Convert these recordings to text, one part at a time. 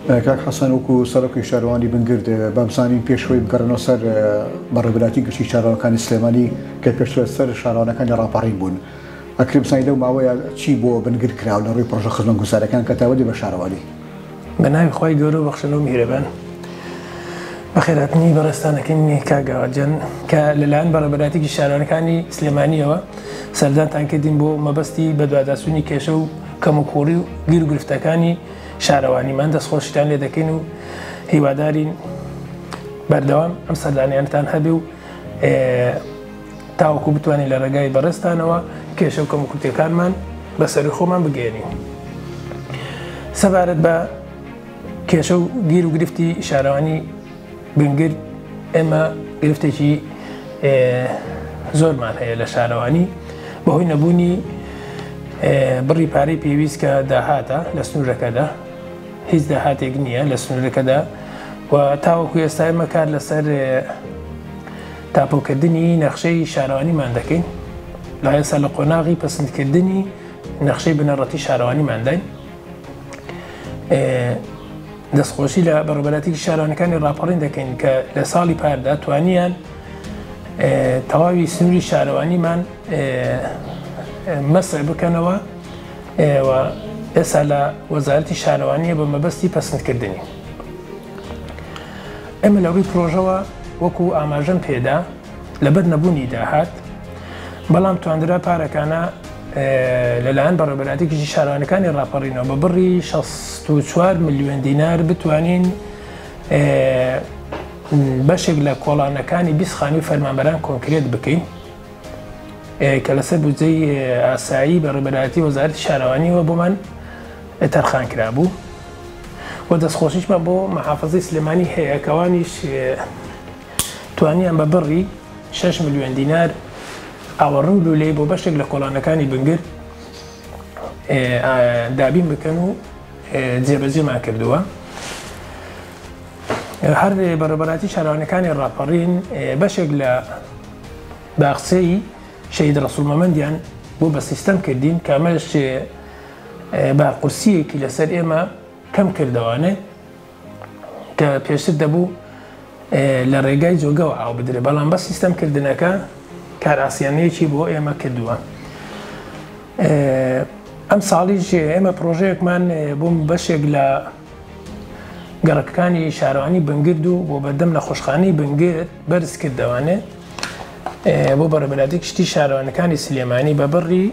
کاک حەسەن وەکو سەرۆکی شارەوانی بنگرد بامزانین پێشەوەی بگەڕێنەوە سەر بەڕێوەبەراتی گشتی شارەوەکانی سلێمانی کە پێشتر سەر شارەوانەکانی ڕاپەڕین بوون. ئەکرێ بزانین لەو ماوەیە چی بۆ بنگرد کراوە لە ڕووی پرۆژە خزمەتگوزاریەکان کە تاوەدی بە شارەوانی؟ بە ناوی خۆی گەورە و بەخشندە و میهرەبان بەخێرهاتنی بەڕێستانەکەی کاگاوەجان کە لەلایەن بەڕێوەبەراتیی شارەوانەکانی سلێمانیەوە سەردانتان کردین بۆ مەبەستی بەدواداسوونی کێشە و کەموکوڕی و گیر و گرفتەکانی شارەوانیمان دەستخۆشیتان لێ دەکەین و هیوادارین بەردەوام ئەم سەردانیانتان هەبێ و تاوەکو بتوانین لە ڕێگای بەڕێستانەوە کێشە و کەموکورتیەکانمان بەسەری خۆمان بگەێنین. سەبارەت بە کێشە و گیر و گرفتی شارەوانی بنگرد ئێمە گرفتێکی زۆرمان هەیە لە شارەوانی بەهۆی نەبوونی بڕی پارەی پێویست کە داهاتە لە سنوورەکەدا هیچ داهاتێک نییە لە سنوورەکەدا و تاوەکو ئێستا ئێمە کار لەسەر تاپۆکردنی نەخشەی شارەوانیمان دەکەین لە ئێستا لە قۆناغی پەسەندکردنی نەخشەی بنەڕەتی شارەوانیمان داین. دەستخۆشی لە بەڕێوەبەراتیی شارەوانەکانی ڕاپەڕین دەکەین کە لە ساڵی پاردا توانیان تەواوی سنووری شارەوانیمان مەسح بکەنەوە و ئێستا لە وەزارەتی شارەوانیە بە مەبەستی پەسەندکردنی. ئێمە لە ڕووی پرۆژەوە وەکو ئاماژەم پێدا لەبەر نەبوونی داهات بەڵام توانرا پارەکانە لەلایەن بەڕێوەبەراتیی شارەوانەکانی ڕاپەڕینەوە بە بڕی 64 ملیۆن دینار بتوانین بەشێک لە کۆڵانەکانی 20 خانووی فەرمانبەران کۆنکرێت بکەین کە لەسەر بودجەی ئاسایی بەڕێوەبەراتی وەزارەتی شارەوانیەوە بۆمان تەرخان کرابوو و دەستخۆشیشمان بۆ مەحافەزەی سلێمانی هەیە کەوانیش توانیان بە بڕی 6 ملیۆن دینار ئاوەڕوو لولەی بۆ بەشێک لە کۆڵانەکانی بنگرد دابین بکەن و جێبەجێمان کردووە. هەر بەڕێوەبەراتی شارەوانەکانی ڕاپەڕین بەشێک لە باخچەی شەهید ڕەسوڵمەمەندیان بۆ بە سیستەم کردین کە ئەمەش باقورسیەکی لەسەر ئێمە کەم کردەوانێ کە پێشتر دەبوو لە ڕێگای جۆگەوە ئاو بدرێ بەڵام بە سیستەمکردنەکە کار ئاسیانەیەکی بۆ ئێمە کردووە. ئەم ساڵیش ئێمە پرۆژەیەکمان بۆ بەشێک لە گەڕەکەکانی شارەوانی بنگرد و بۆ بەردەم لە خۆشخانەی بنگرد بەرز کردەوانێ بۆ بەڕێوەبەراتی گشتی شارەوانەکانی سلێمانی بە بڕی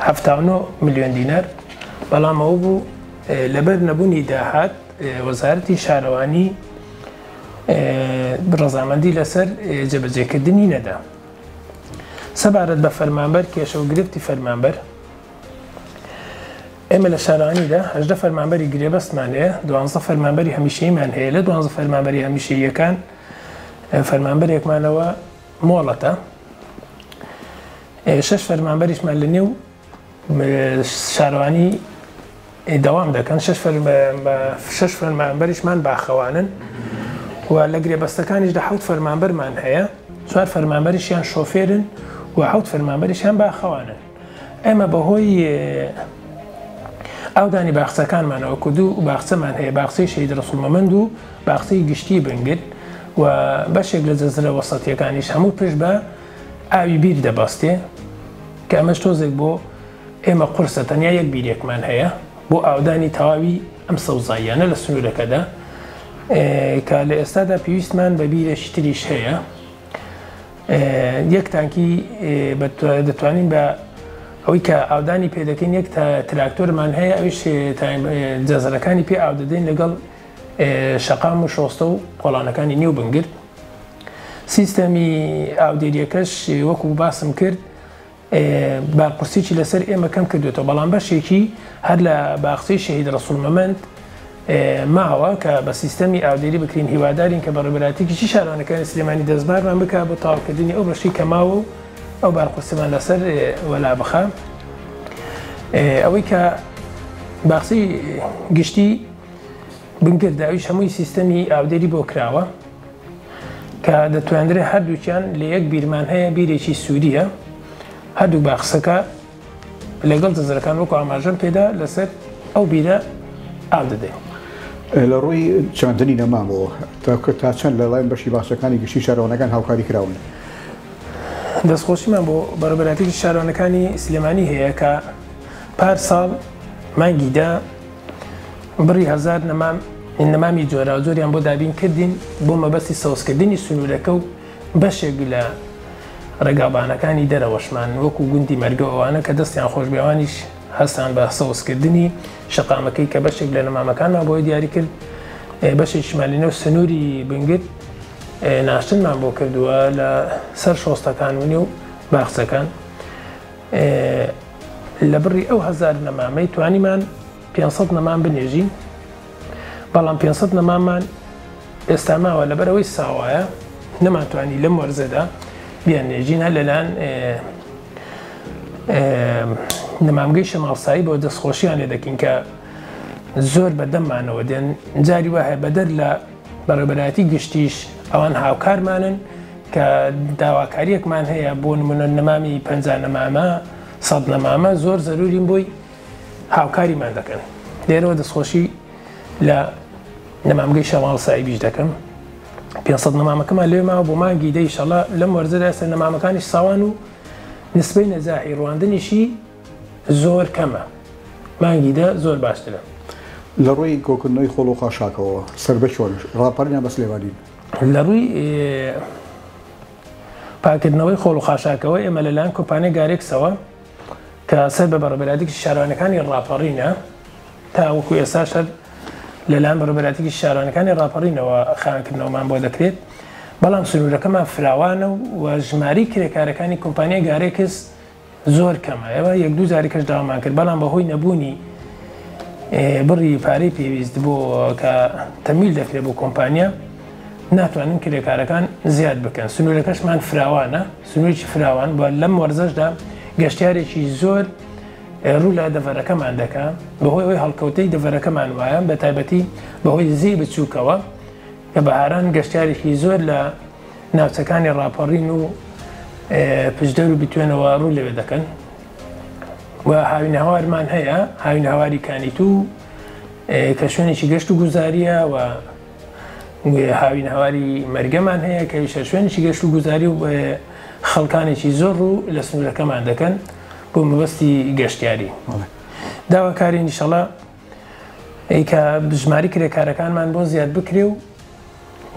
79 ملیۆن دینار بەڵام ئەوە بوو لەبەر نەبوونی داهات وەزارەتی شارەوانی ڕەزامەندی لەسەر جێبەجێکردنی نەدا. سەبارەت بە فەرمانبەر کێشە و گرفتی فەرمانبەر ئێمە لە شارەوانیدا 18 فەرمانبەری گرێبەستمان هەیە 12 فەرمانبەری هەمیشەییمان هەیە لە 12 فەرمانبەری هەمیشەییەکان فەرمانبەرێکمانەوە مۆڵەتە 6 فەرمانبەریشمان لە نێو شارەوانی دەوام دەکەن 6 فەرمانبەریشمان باخەوانن و لە گرێبەستەکانیش 7 فەرمانبەرمان هەیە 4 فەرمانبەریشیان شۆفێرن و 7 فەرمانبەریشیان باخەوانن. ئێمە بەهۆی ئاودانی باخچەکانمانەوە کردو باخچەمان هەیە باخچەی شەهید ڕەسوڵمەمەند و باخچەی گشتی بنگرد و بەشێک لە جەزرە وەسەتیەکانیش هەموو پشت بە ئاوی بیر دەبەستێ کە ئەمەش تۆزێک بۆ ئێمە قورسە تەنیا یەک بیرێکمان هەیە بۆ ئاودانی تەواوی ئەم سەوزاییانە لە سنوورەکەدا کە لە ئێستادا پێویستمان بە بیرێکی تریش هەیە. یەک تانکی دەتوانین بە ئەوەی کە ئاودانی پێدەکەین یەک تراکتۆرمان هەیە ئەوش جەزەرەکانی پێ ئاو دەدەین لەگەڵ شەقام و شۆستە و کۆڵانەکانی نێو بنگرد. سیستەمی ئاودێریەکەش وەکو باسم کرد باقورسیی لەسەر ئێمە کەم کردوێتەوە بەڵام بەشێکی هەر لە باخچەی شەهید ڕەسوڵمەمەند ماوە کە بە سیستەمی ئاودێری بکرین هیوادارین کە بەڕێوەبەراتیی شارەوانەکانی سلێمانی دەستبارمان بک بۆ تاواکردنی ئەو بەشی کەماوە و ئەو بارقورسیمان لەسەر وەلا بخە. ئەوەی کە باخچەی گشتی بنگرد ئەویش هەمووی سیستەمی ئاودێری بۆ کراوە کە دەتوانرێت هەردووکیان لە یەک بیرمان هەیە بیرێکی سووریە هەردوو باخچەکە لەگەڵ جەزەرەکان وەکو ئاماژەم پێدا لەسەر ئەو بیرە ئاو دەدەین. لە ڕووی چاندنی نەمامەوە تا چەند لە لایەن بەشی باشەکانی گشتی شارەوانەکان هاوکاری کراون؟ دەستخۆشیمان بۆ بەڕێوەبەرایەتێکی شارەوانەکانی سلێمانی هەیە کە پار ساڵ مانگیدا بڕی 1000 نەمامی جۆرا زۆریان بۆ دابین کردین بۆ مەبەستی سەوزکردنی سنوورەکە و بەشێک لە ڕێگابانەکانی دەرەوەشمان وەکو گوندی مەرگە ئەوانە کە دەستیان خۆشبێوانیش هەستان بە سەوزکردنی شەقامەکەی کە بەشێک لە نەمامەکانمان بۆی دیاری کرد بەشێکیشمالینە و سنووری بنگرت ناشتنمان بۆ کردووە لە سەر شۆستەکان ونی و باخچەکان لە بڕی ئەو 1000 نەمامەی توانیمان 500 نەمان بنێژین بەڵام 500 نەمامان ئێستا ماوە لەبەرەوەی ساوایە نەماتوانی لەم وەرزەدا بیان نێژین هەر لەلایەن نەمامگەی شەماڵسایی بۆ دەستخۆشییان لێ دەکەین کە زۆر بەدەممانەوە دێن جاری وایە بەدەر لە بەڕێوەبەرایەتی گشتیش ئەوان هاوکارمانن کە داواکاریەکمان هەیە بۆ نمونە نەمامی 50 نەمامە 100 نەمامە زۆر زەرورین بۆی هاوکاریمان دەکەن. لێرەوە دەستخۆشی لە نەمامگەی شەماڵسایی بیش دەکەم 500 نەمامەکەمان لێ ماوە بۆ مانگی دە ئینشەڵا لەم وەرزەدا ئێستا نەمامەکانیش ساوان و نسبەی نەجاحی ڕواندنیشی زۆر کەمە مانگی دە زۆر باشترە. لە ڕووی کۆکردنەوەی خۆڵ و خاشاکەوە سەربە چۆن ڕاپەڕیان بە سلێمانی؟ لە ڕووی پاکردنەوەی خۆڵ و خاشاکەوە ئێمە لەلایەن کۆمپانیای گارێکسەوە کە سەر بە بەڕێوەبەرایەتێکی شارەوانەکانی ڕاپەڕینە تا وەکو ئێستا شەر لەلایەن بەڕێوەبەرایەتێکی شارەوانەکانی ڕاپەڕینەوە خاوێنکردنەوەمان بۆ دەکرێت بەڵام سنوورەکەمان فراوانە و ژماری کرێکارەکانی کۆمپانیای گارێکس زۆر کەمە ئێوە یەک دوو جاری کەش داوامان کرد بەڵام بەهۆی نەبوونی بڕی پارەی پێویست بۆ کە تەمیل دەکرێت بۆ کۆمپانیا ناتوانین کرێکارەکان زیاد بکەن سنوورەکەشمان فراوانە سنوورێکی فراوان بۆ لەم وەرزەشدا گەشتیارێکی زۆر ڕوو لە دەڤەرەکەمان دەکا بەهۆی ئەوەی هەڵکەوتەی دەڤەرەکەمان وایە بە تایبەتی بەهۆی زی بچووکەوە کە بەهاران گەشتیارێکی زۆر لە ناوچەکانی ڕاپەڕین و پشدەر و بتوێنەوە ڕوو لەوێ دەکەن و هاوین هەوارمان هەیە هاوین هەواری کانیتوو کە شوێنێکی گەشت و گوزاریە و هاوین هەواری مەرگەمان هەیە کە شوێنێکی گەشت و گوزاری و خەڵکانێکی زۆر ڕوو لە سنوورەکەمان دەکەن بۆ مەبەستی گەشتیاری داواکاری ئینشەڵا کە بژماری کرێکارەکانمان بۆ زیاد بکرێ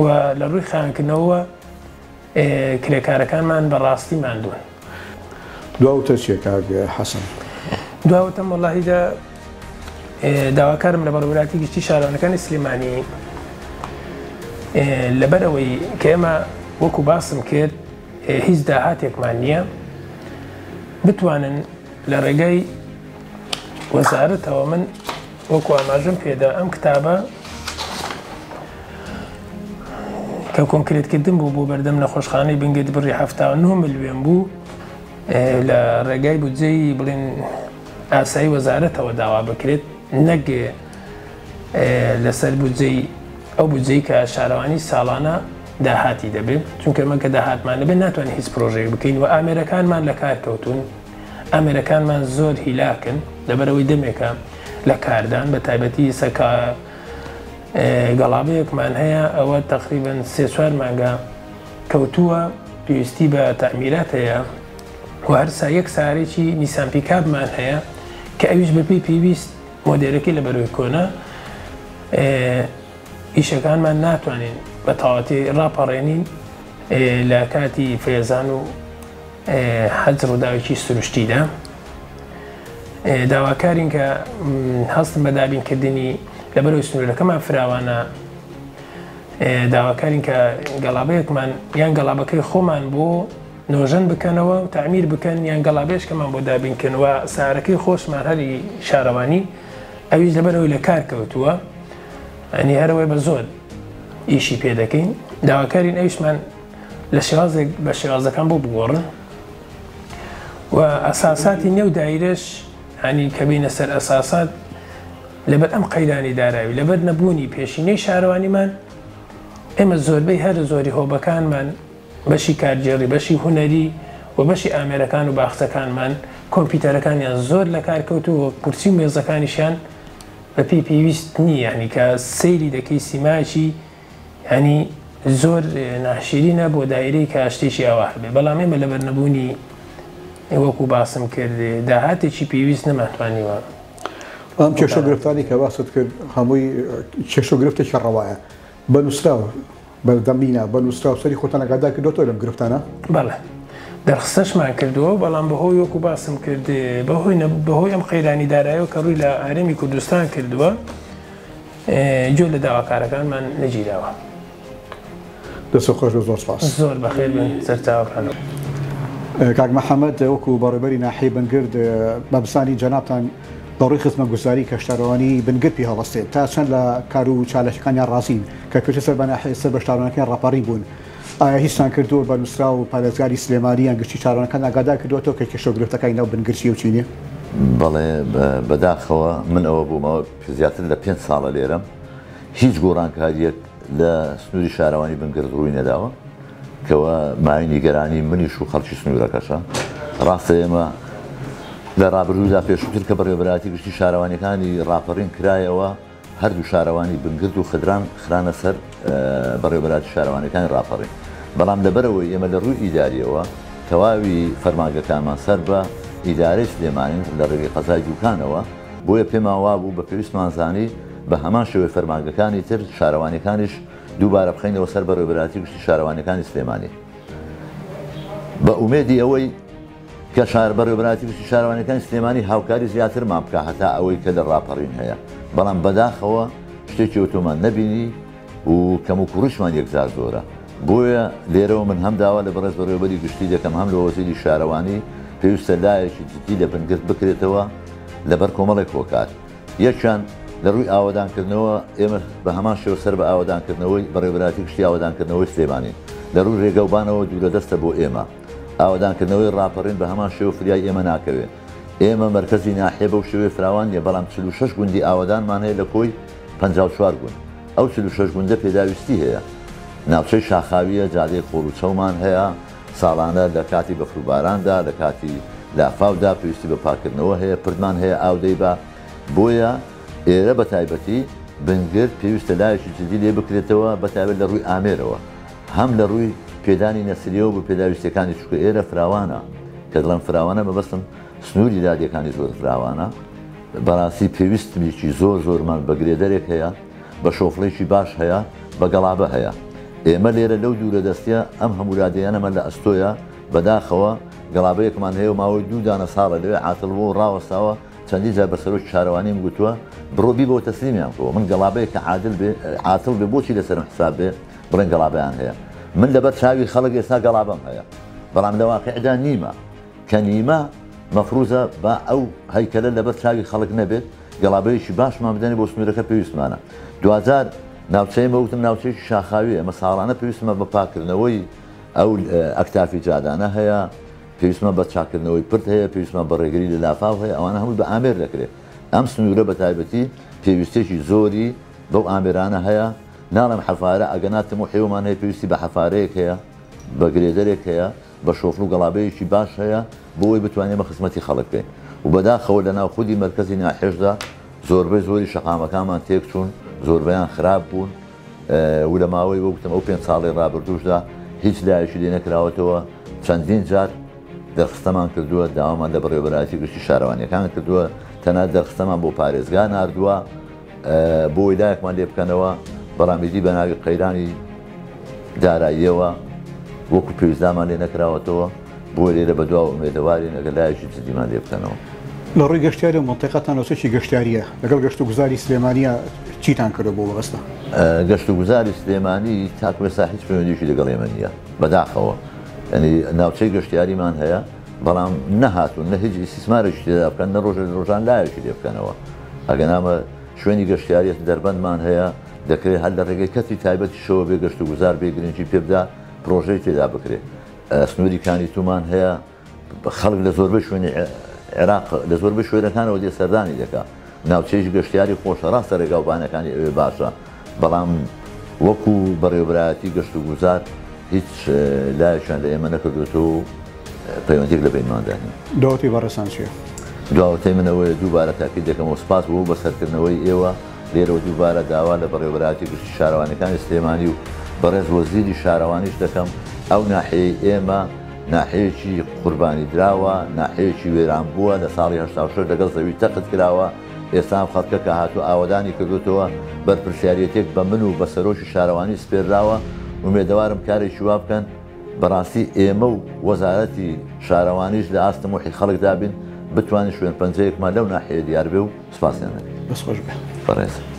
و لە ڕووی خاوێنکردنەوە کرێکارەکانمان بەڕاستی ماندوون. دواوتە چیە کاک حەسەن؟ دواوتەم وەڵاهیدا داواکارم لە بەڕێوەبەرایەتی گشتی شارەوانەکانی سلێمانی لەبەرەوەی کە ئێمە وەکو باسم کرد هیچ داهاتێکمان نییە بتوانن لە ڕێگەی وەزارەتەوە من وەکو ئاماژەم پێدا ئەم کتابە کە کۆنکرێتکردن بوو بۆ بەردەم نەخۆشخانەی بنگرت بڕی 79 ملیۆن بوو لە ڕێگای بودجەی بڵێن ئاسایی وەزارەتەوە داوا بکرێت نەک لەسەر بودجەی ئەو بودجەی کە شارەوانی ساڵانە داهاتی دەبێت چونکە ئەمە کە داهاتمان دەبێت ناتوانین هیچ پرۆژەیەک بکەین و ئامێرەکانمان لە کار کەوتون ئامێرەکانمان زۆر هیلاکن لەبەرەوەی دەمێکە لە کاردان بە تایبەتی سەکە گەڵابەیەکمان هەیە ئەوە تقریباً 3-4 مانگە کەوتووە پێویستی بە تەعمیرات هەیە و هەرسا یەک سارێکی نیسان پیکابمان هەیە کە ئەویش بەپێی پێویست مۆدێرەکەی لە بەرەوەی کۆنا ئیشەکانمان ناتوانین بە تەواوەتی ڕاپەڕێنین لە کاتی فێزان و حەج ڕووداوێکی سروشتیدا داواکارین کە هەستن بە دابینکردنی لەبەرەوەی سنوورەکەمان فراوانە داواکارین کە گەڵابەیەکمان یان گەڵابەکەی خۆمان بۆ نۆژەن بکەنەوە و تعمیر بکەن یان گەڵابێشکەمان بۆ دابینکردنەوە سارەکەی خۆشمان هەری شارەوانی ئەویش لەبەرەوەی لە کار کەوتووە ئەنی هەرەوەی بە زۆر ئیشی پێ دەکەین داواکارین ئەویشمان لە شێوازێک بە شێوازەکان بۆ بگۆڕن و ئەساساتی نێو دایرەش هەنی کە بینە سەر ئەساسات لەبەر ئەم قەیرانی داراوی لەبەر نەبوونی پێشینەی شارەوانیمان ئێمە زۆربەی هەر زۆری هۆبەکانمان بەشی کارجێڕی بەشی هونەری و بەشی ئامێرەکان و باخچەکانمان کۆمپیوتەرەکانیان زۆر لە کار کەوتووە کورسی و مێزەکانیشیان بەپی پێویست نییە ینی کە سەیری دەکەی سیماچی ینی زۆر ناشرینە بۆ دایرەی کە شتێکی ئەوە هەبێ بەڵام ئێمە لە بەرنەبوونی وەکو باسم کرد داهاتێکی پێویست نەماتوانیوە ئەم کێشە گرفتانی کە باست کرد هەمووی کێشە گرفتێکی ڕەوایە بە نووسراوە بەردەمینە بە نووسرا سەری خۆتان ئاگادار کردوتەوە لەم گرفتانە بەڵێ دەرخستەشمان کردووە بەڵام بەهۆی وەکو باسم کرد بەهۆی ئەم قەیرانی داراییەوە کە ڕووی لە هەرێمی کوردستان کردووە جۆ لە داواکارەکانمان نەگیراوە دەست خۆش زۆر سپاس زۆر بەخێر بن سەرچاوەکان کاک محەممەد وەکو بەڕێبەری ناحیەی بنگرد مەبسانی جەنابتان بەڕووی خزمەتگوزاری کەشتارەوانی بنگرد پێ هەڵەستێت تا چەند لە کار و چالەشەکانیان ڕاستین کە پێش سەر بە ناحیە سەر بە شتارەکان ڕاپەڕی بوون ئایا هیچتان کردووە بە نووسرا و پارێزگاری سلێمانی یان گشتی چارەوانەکان ئاگادار کردوەوە کە کێشە گرفتەکانی ناو بنگرچی و چینێ بەڵێ بەداخەوە من ئەوە بوومەوە زیاتر لە 5 ساڵە لێرەم هیچ گۆڕانکاریەک لە سنووری شارەوانی بنگرد ڕووی نەداوە کەەوە مای نیگەرانی منیش و خەڵکی سنوورەکەشە ڕاستە ئێمە لە ڕابردوودا پێشووتر کە بەڕێوەبەراتی گشتی شارەوانەکانی ڕاپەڕین کرایەوە هەردوو شارەوانی بنگرد و خدران خرانە سەر بەڕێوەبەراتی شارەوانەکانی ڕاپەڕین بەڵام لەبەرەوەی ئێمە لە ڕووی ئیداریەوە تەواوی فەرمانگەکانمان سەر بە ئیدارەی سلێمانی لە ڕێگەی قەزای دووکانەوە بۆیە پێمان وا بوو بە پێویستمانزانی بە هەمان شێوەی فەرمانگەکانی تر شارەوانەکانیش دووبارە بخەینەوە سەر بەڕێوەبەراتی گشتی شارەوانەکانی سلێمانی بە ئومێدی ئەوەی کە بەڕێوەبەراتی گشتی شارەوانەکانی سلێمانی هاوکاری زیاترمان بکە هەتا ئەوەی کە لە ڕاپەڕین هەیە بەڵام بەداخەوە شتێکی ئۆتۆمان نەبینی و کەم و کوڕیشمان یەکجار زۆرە بۆیە لێرەوە من هەم داوا لە بەڕێز بەڕێوەبەری گشتی دەکەم هەم لە وەزیری شارەوانی پێویستە لایەکی جدی لە بنگرد بکرێتەوە لەبەر کۆمەڵێک هۆکار یەکیان لە ڕووی ئاوادانکردنەوە ئێمە بە هەمان شێوە سەر بە ئاوادانکردنەوەی بەڕێوەبەراتی گشتی ئاوادانکردنەوەی سلێمانی لە ڕووی ڕێگەوبانەوە دوورە دەستە بۆ ئێمە ئاوادانکردنەوەی ڕاپەڕین بە هەمان شێوە فریای ئێمە ناکەوێت ئێمە مرکزی ناحیە بەو شێوەی فراوان نیە بەڵام 46 گوندی ئاوادانمان هەیە لە کۆی 54 گوند ئەو 46 گوندە پێداویستی هەیە ناوچەی شاخاویە جادەی خۆڵوچەومان هەیە ساڵانە لە کاتی بەفروباراندا لە کاتی لافاودا پێویستی بە پاکردنەوە هەیە پردمان هەیە ئاودەی بە بۆیە ئێرە بە تایبەتی بنگرد پێویستە لایەکی جدی لێ بکرێتەوە بە تایبەت لە ڕووی ئامێرەوە هەم لە ڕووی پێدانی نەسریەوە بە پێداویستەکانی چکە ئێرە فراوانە کە دڵم فراوانە مەبەستم سنووری دادیەکانی زۆر فراوانە بەڕاستی پێویستێکی زۆرمان بە گرێدەرێک هەیە بە شۆفڵێکی باش هەیە بە گەڵابە هەیە ئێمە لێرە لەو دوورە دەستە ئەم هەمولادیانەمە لە ئەستۆیە بەداخەوە گەڵابەیەکمان هەیە و ماوەی 2 دانە ساڵە لەوێ عاتڵ بۆ ڕاوەستاوە چەندی جار بەسەرۆکی شارەوانیم گوتووە بڕۆبی بۆ تەسلیمیان کەوە من گەڵابەیە کە عاتڵ بێ بۆچی لەسەر حساب بێ بڵێن گەڵابەیان هەیە من لەبەر چاوی خەڵک ئێستا گەڵابەم هەیە بەڵام لە واقعدا نیمە کە نیمە مەفروزە بە ئەو هەیکەلە لەبەر چاوی خەڵک نەبێت گەڵابەیەکی باشمان بدەنی بۆ سنوورەکە پێویستمانە دوزار ناوچەیمە وتم ناوچەیەکی شاخاوی ئەمە ساڵانە پێویستمە بە پاکردنەوەی ئەو ئەکتافی جادانە هەیە پێویستمە بە چاکردنەوەی پرت هەیە پێویستمە بە ڕێگری لە لافاو هەیە ئەوانە هەمووی بە ئامێر دەکرێت ئەم سنوورە بە تایبەتی پێویستێکی زۆری بەو ئامێرانە هەیە ناڵم حەفارە ئەگەناتم و حێومان هەیە پێویستی بە حەفارەیەک هەیە بە گرێدەرێک هەیە بە شۆفڵ و گەڵابەیەکی باش هەیە بۆی بتوانێت بە خزمەتی خەڵک بێ و بەداخەوە لە ناو خودی مرکزی ناحێشدا زۆربەی زۆری شەقامەکانمان تێک چوون زۆربیان خراپ بوون و لە ماوەی وەکتم ئەو 5 ساڵی ڕابردووشدا هیچ لایەکی لێ نەکراوەتەوە چەندین جار دەرخستەمان کردووە داوامان لە بەڕێوەبەراتی گشتی شارەوانیەکان کردووە تەنها دەرخستەمان بۆ پارێزگا ناردووە بۆ ویلایەکمان لێ بکەنەوە بەڕامیدی بە ناوی قەیرانی داراییەوە وەکو پێویستامان لێ نەکراوەتەوە بۆ لێرە بە دواوە ئومێدەواری ئەگەر لایەکی جدیمان لێ بکەنەوە لە ڕووی گەشتیاری و منتیقەتان وەچێکی گەشتیاریە لەگەڵ گەشت و گوزاری سلێمانیە چیتان کردو بۆ بەڕستە گەشت و گوزاری سلێمانی تاکوێستا هیچ پەیوەندیشی لەگەڵ ئێمە نییە بەداخەوە ینی ناوچەی گەشتیاریمان هەیە بەڵام نەهاتون نە هیچ ئیسیسمارێکی تێدا بکەن نە ڕۆژان لایەکی لێ بکەنەوە ئەگەنامە شوێنی گەشتیاریەت دەربەندمان هەیە دەکرێت هەر لە ڕێگەی کەتی تایبەتی شەوە بێ گەشت و گوزار بێ گرنگی پێ بدا پرۆژەی تێدا بکرێت سنووری کانیتومان هەیە خەڵک لە زۆربەی شوێنی عێراق لە زۆربەی شوێنەکانەوە دێ سەردانی دەکات ناوچەیەکی گەشتیاری خۆشە ڕاستە ڕێگاوبانەکانی ئەوێ باشە بەڵام وەکو بەڕێوەبەراتی گەشت و گوزار هیچ لایەکیان لە ئێمە نەکردوێتەوە پەیوەندێک لە بینماندانی داوەتی بەڕێستان چیە؟ داوەتەی من ئەوەیە دووبارە تاکید دەکەم و سپاس بۆ بە سەرکردنەوەی ئێوە لێرەوە دووبارە داوا لە بەڕێوەبەراتی گشتی شارەوانەکانی سلێمانی و بەڕێز وەزیری شارەوانیش دەکەم ئەو ناحەیەی ئێمە ناحەیەکی قوربانی دراوە ناحەیەکی وێران بووە لە ساڵی 1970 لەگەڵ زەوی تەقت کراوە ئێستا خەڵکە کە هاتوو ئاوەدانی کردوتەوە بەرپرسیارەتێک بە من و بە سەرۆکی شارەوانی سپێرراوە ومێدەوارم کارێکی وا بکەن بەڕاستی ئێمە و وەزارەتی شارەوانیش لە ئاستەمۆحی خەڵک دابین بتوانین شوێن پەنجەیەکمان لەو ناحەیە دیار بێ و سپاسیان بەس خۆش بێ بەڕێز